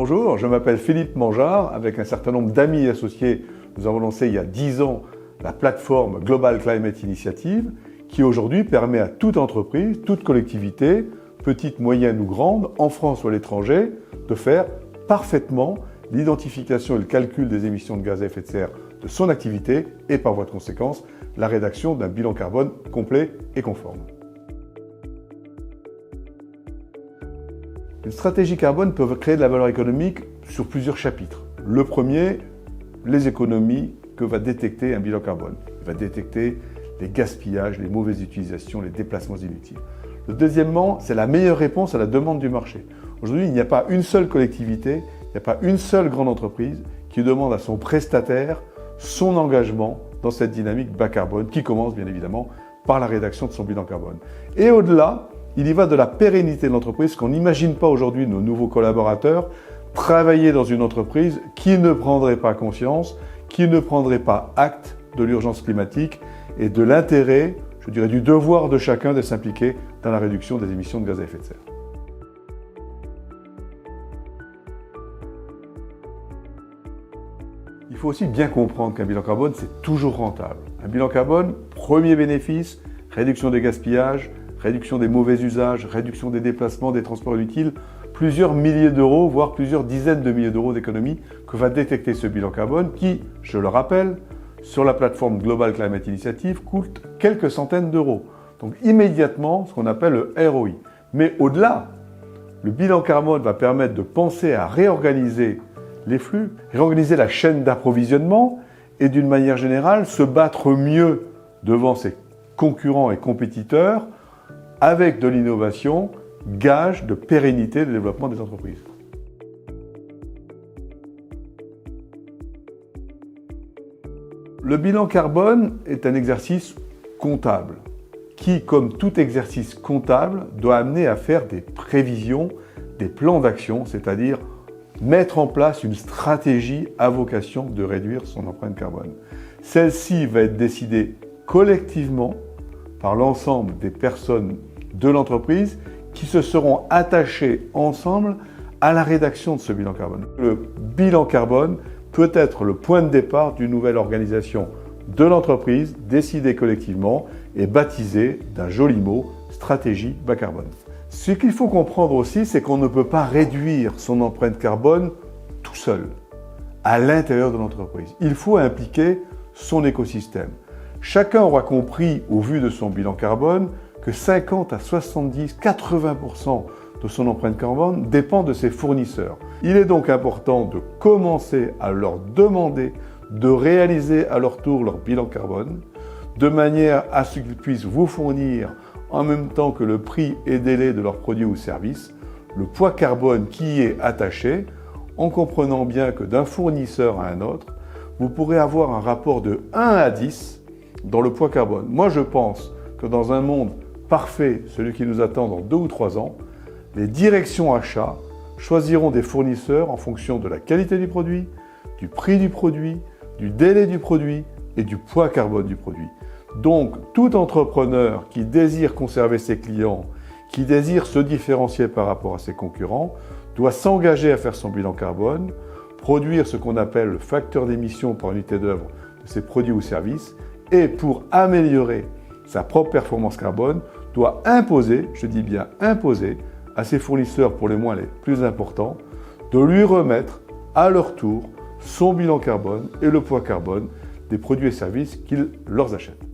Bonjour, je m'appelle Philippe Mangeard. Avec un certain nombre d'amis et associés, nous avons lancé il y a 10 ans la plateforme Global Climate Initiative qui aujourd'hui permet à toute entreprise, toute collectivité, petite, moyenne ou grande, en France ou à l'étranger, de faire parfaitement l'identification et le calcul des émissions de gaz à effet de serre de son activité et par voie de conséquence, la rédaction d'un bilan carbone complet et conforme. Une stratégie carbone peut créer de la valeur économique sur plusieurs chapitres. Le premier, les économies que va détecter un bilan carbone. Il va détecter les gaspillages, les mauvaises utilisations, les déplacements inutiles. Le deuxièmement, c'est la meilleure réponse à la demande du marché. Aujourd'hui, il n'y a pas une seule collectivité, il n'y a pas une seule grande entreprise qui demande à son prestataire son engagement dans cette dynamique bas carbone qui commence bien évidemment par la rédaction de son bilan carbone. Et au-delà, il y va de la pérennité de l'entreprise, qu'on n'imagine pas aujourd'hui nos nouveaux collaborateurs travailler dans une entreprise qui ne prendrait pas conscience, qui ne prendrait pas acte de l'urgence climatique et de l'intérêt, je dirais du devoir de chacun de s'impliquer dans la réduction des émissions de gaz à effet de serre. Il faut aussi bien comprendre qu'un bilan carbone, c'est toujours rentable. Un bilan carbone, premier bénéfice, réduction des gaspillages, réduction des mauvais usages, réduction des déplacements, des transports inutiles, plusieurs milliers d'euros, voire plusieurs dizaines de milliers d'euros d'économies que va détecter ce bilan carbone qui, je le rappelle, sur la plateforme Global Climate Initiative, coûte quelques centaines d'euros. Donc immédiatement, ce qu'on appelle le ROI. Mais au-delà, le bilan carbone va permettre de penser à réorganiser les flux, réorganiser la chaîne d'approvisionnement et d'une manière générale, se battre mieux devant ses concurrents et compétiteurs avec de l'innovation, gage de pérennité du développement des entreprises. Le bilan carbone est un exercice comptable qui, comme tout exercice comptable, doit amener à faire des prévisions, des plans d'action, c'est-à-dire mettre en place une stratégie à vocation de réduire son empreinte carbone. Celle-ci va être décidée collectivement par l'ensemble des personnes de l'entreprise qui se seront attachées ensemble à la rédaction de ce bilan carbone. Le bilan carbone peut être le point de départ d'une nouvelle organisation de l'entreprise décidée collectivement et baptisée d'un joli mot, stratégie bas carbone. Ce qu'il faut comprendre aussi, c'est qu'on ne peut pas réduire son empreinte carbone tout seul, à l'intérieur de l'entreprise. Il faut impliquer son écosystème. Chacun aura compris, au vu de son bilan carbone, que 50 à 70, 80% de son empreinte carbone dépend de ses fournisseurs. Il est donc important de commencer à leur demander de réaliser à leur tour leur bilan carbone, de manière à ce qu'ils puissent vous fournir, en même temps que le prix et délai de leurs produits ou services, le poids carbone qui y est attaché, en comprenant bien que d'un fournisseur à un autre, vous pourrez avoir un rapport de 1 à 10 dans le poids carbone. Moi, je pense que dans un monde parfait, celui qui nous attend dans 2 ou 3 ans, les directions achats choisiront des fournisseurs en fonction de la qualité du produit, du prix du produit, du délai du produit et du poids carbone du produit. Donc, tout entrepreneur qui désire conserver ses clients, qui désire se différencier par rapport à ses concurrents, doit s'engager à faire son bilan carbone, produire ce qu'on appelle le facteur d'émission par unité d'œuvre de ses produits ou services, et pour améliorer sa propre performance carbone, doit imposer, je dis bien imposer, à ses fournisseurs pour les moins les plus importants, de lui remettre à leur tour son bilan carbone et le poids carbone des produits et services qu'ils leur achètent.